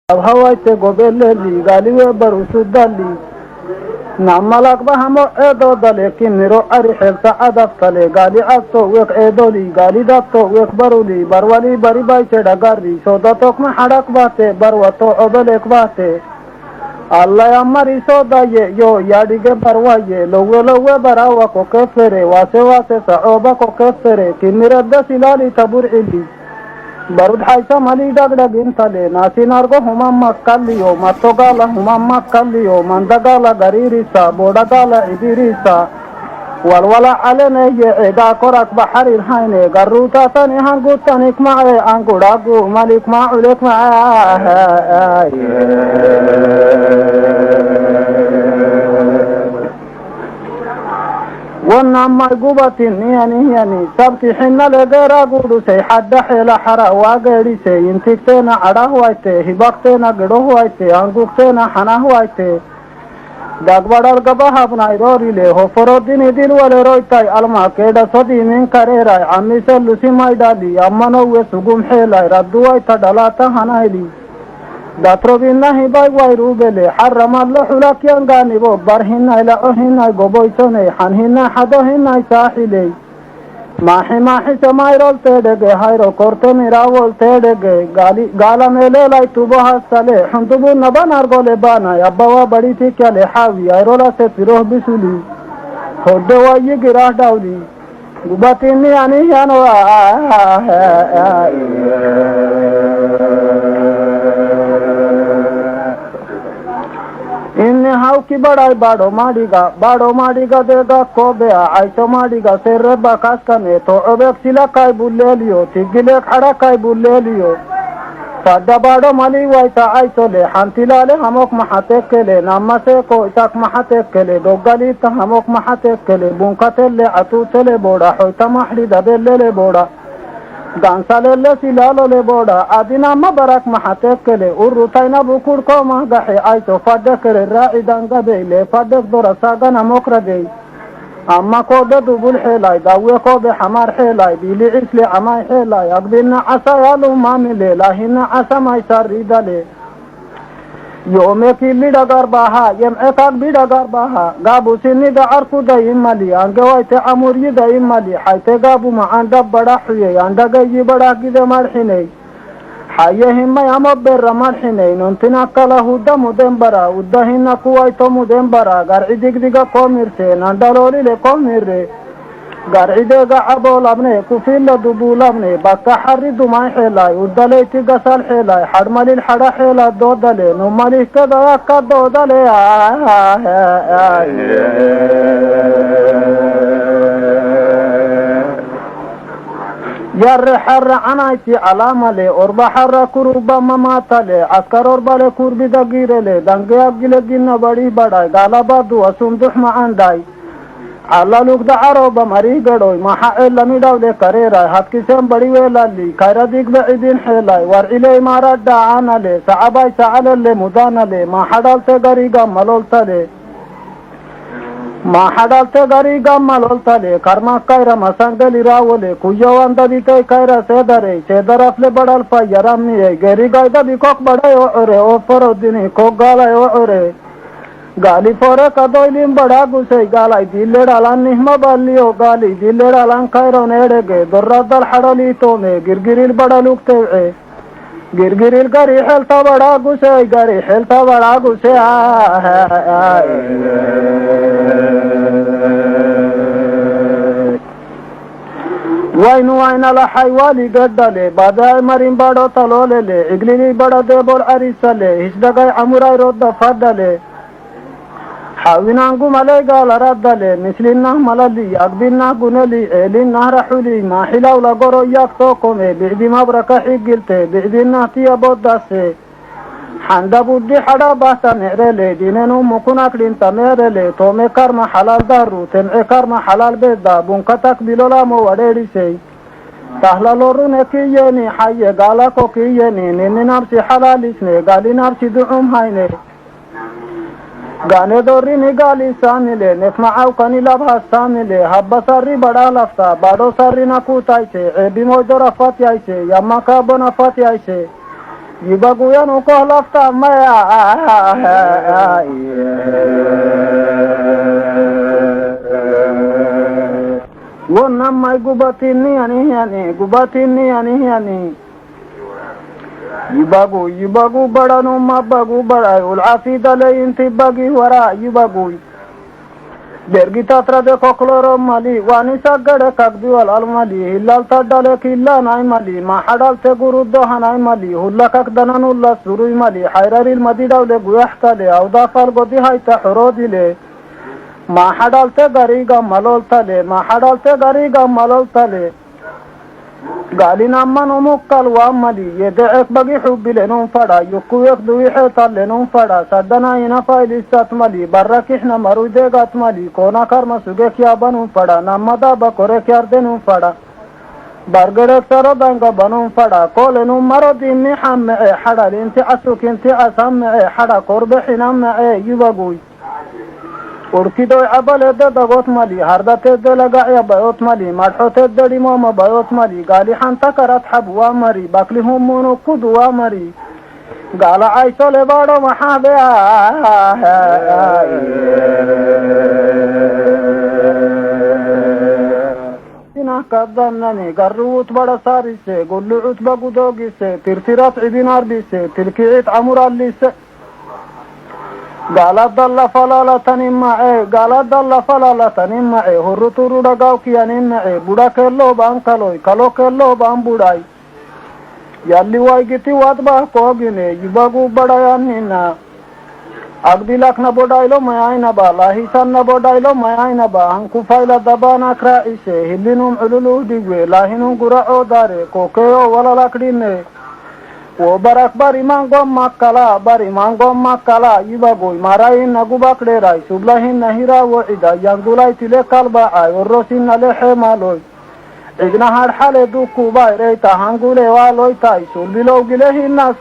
hawaite gobeleli galiwe barusudali namalak bahamo edo dale kiniro ari helta adaftale gali asto wek edoli gali datto wek baruli barwali bari bai cheda garri sodatok ma hadak bate barwato obelek bate Allah amari sodaye yo yadige barwaye lowe barawa ko kefere wase saoba ko kefere kinirada silali tabur ili barud haisa mali dagdag intale nasinargo humamma kalliyo matogala humamma kalliyo mandagala garirisa bodagala idirisa walwala alene ye ega korak baharir haine garuta tani hangutanik ma'e angudagu malik ma'ulek ma'a ونعم مرقوبة يعني سبتي حنا لغيرا قودو سي حد حيلا حرا واغيري سي ينتكتنا عراه وايته هباكتنا قدوه وايته انقوكتنا حناه وايته داقبادال قباها بناي دوري لي هفرو ديني دين والي رويتاي علما كيدا صدي من كاريراي عمي سلسي مايدالي امانو سقوم حيلاي ردو وايتا دلاتا هنايلي داتروبينا هباي وايرو بلي حرم الله لك ينغاني بو برهنا الى اوهنا غبويتوني حنهنا حدوهنا ساحلي ماحي سمايرول تيدغي هايرو كورتو ميراول تيدغي غالا ميلي لاي توبو حسالي حندبو نبانار غولي بانا يبوا بڑي تي كالي حاوي ايرولا سي فيروه بسولي خود وايي گراح داولي غباتيني يعني يانو इन्ने हाउ की बड़ाई बाड़ो माड़ीगा देगा को बेआ आइसो माड़ीगा सेर बाकास कने तो अबेक सिला काय बुले लियो तिगिले खड़ा काय बुले लियो सादा बाड़ो माली वाइता आइसो ले हंतिलाले हमोक महाते केले नामसे को इताक महाते केले दोगली ता हमोक महाते केले बुंकातेले अतु चले बोड़ा होइता महड़ी दबेले बोड़ा गांसाले सिलालोले बोड़ा आदिना मबरक महातेकले उरुताइना बुकुड़ को महगहे आई तो फदकरे राइदांगा बेले फदक दोरसागना मोकरगे अम्मा को दे दुबुल हेलाई दावे को बे हमार हेलाई बिली इसले अमाय हेलाई अगदिना आसा यालु मामिले लाहिना आसा माय सरिदले योमे की लिडगर बाहा यम एकाक बिडगर बाहा गाबू सिनी दा अर्कु दा इमली अंगवाइते अमुरी दा इमली हाइते गाबू मा अंडा बड़ा हुए अंडा गई बड़ा गिदे मरहिने हाये हिम्मा अमबर रमरहिने नंतिना कला हुदा मुदेंबरा उदहिना कुवाइतो मुदेंबरा गरइदिग दिगा कोमिरसे नंडलोली ले कोमिरे गरइदेगा अबोल अपने कुफिल दुबुल अपने बक्का हरी दुमाई हेलाई उदले तिगसल हेलाई हड़मलिल हड़ा हेला दो दले नुमलिल कदा का दो दले यार हर अनाइती अलामले और बहर कुरुबा ममातले अस्कर और बले कुर्बी दगीरेले दंगे अगिले गिन्ना बड़ी बड़ाई गालाबादु असुमदुह मांडाई Allah luk da aroba mari gadoy maha ella midawle karera hatkisem badi welali khayra dik baidin helay war ile imarat da anale sa'abay sa'alale mudanale ma hadalte gariga maloltale karma kayra masangeli rawole kuyawanda dite kayra sedarafle badal fa yarami geri gayda bikok badayo ore o forodini kogala ore गाली फोरे कदोइलिम बड़ा गुसे गालाई दिल्ले डालान निहमा बालियो गाली दिल्ले डालान खैरो नेड़ेगे दुर्रदल हड़ली तो में गिरगिरिल बड़ा लुकते गिरगिरिल गरी हेल्ता बड़ा गुसे वाइनु वाइना ला हाइवाली गड्डले बादाय मरिम बड़ो तलोले इगलिली बड़ा देबोल अरिसले हिजदगाय अमुराय रोद्दा फदले حاوينانغو ماليغا لردالي مثلنا ملالي أقبلنا قنالي إلينا رحولي ما حلاو لغورو يكتوكومي بعدي مبركة حقلتي بعدي نهتي بوداسي حندا بودي حدا باتا نعرلي دينينو مكوناك لنتا ميرلي تومي كارما حلال دارو تنعي كارما حلال بيدا بونكتاك بلولا مو وديريسي تهلالورو نكييني حي غالاكو كييني نيني نارسي حلاليسني غالي نارسي دعوم هايني गाने दोरी निगाली सामिले नेस्माआव कनी लाभा सामिले हब्बा सारी बड़ा लफ्ता बाडो सारी ना कुताइछे एबी मोजोर अफात आइछे यामा का बन अफात आइछे yibaguyanu kohlafta maya wonnamay gubatiniyani yibagu badanu mabagu baday ulcafidale inti bagi wara yibaguy dergitatrade kokloro mali wanisagade kakdiwal almali hillaltadale killanay mali maxadalte gurudohanay mali hullakakdananulla suruy mali xayraril madidawle guyaxtale awdafal godi hayta xorodile maxadalte gariga maloltale gaalinamanu mukkal waa mali yedecek bagi xubilenun fadha yukuyek duwixeetallenun fadha sadanayina faylisat mali barrakixna marudegat mali kona karma sugek yabanun fadha namadaba korek yardenun fadha bargerek sarodanga banun fadha kolenun marodimi xammece xadhal inti casukinti casammece xadha korbexinammece yibaguy urkidoy cabalede dagot mali hardatede lagacya bayot mali madxotede dhimoma bayot mali gaalixanta karat xab waa mari baklihumunu kudu waa mari gaala caysole baadho maxaabe sinakadanani garruut bada saarise gullucut bagudogise tirtirat cidin arbise tilkicit camurallise gaaladalla falalatani mace horuturu gawkiyani mace buda kellobaan kalo kellobaan buday yalli waygiti wadbah koogine yibagu badayanina agdilakna bodaylo mayaynaba lahisanna bodaylo mayaynaba hankufayla dabanak raacise hillinum cululu digwe lahinun guracoo dare kokeyo walalakdhine wo barak bari mangom makala yibagoy marayinna gubakdheray sublahinna hirawo cida yangulay tile kalbacay orrosinna lexemaloy cidna hadxale dukubayrey tahangule waaloy tay sulbilowgilehinna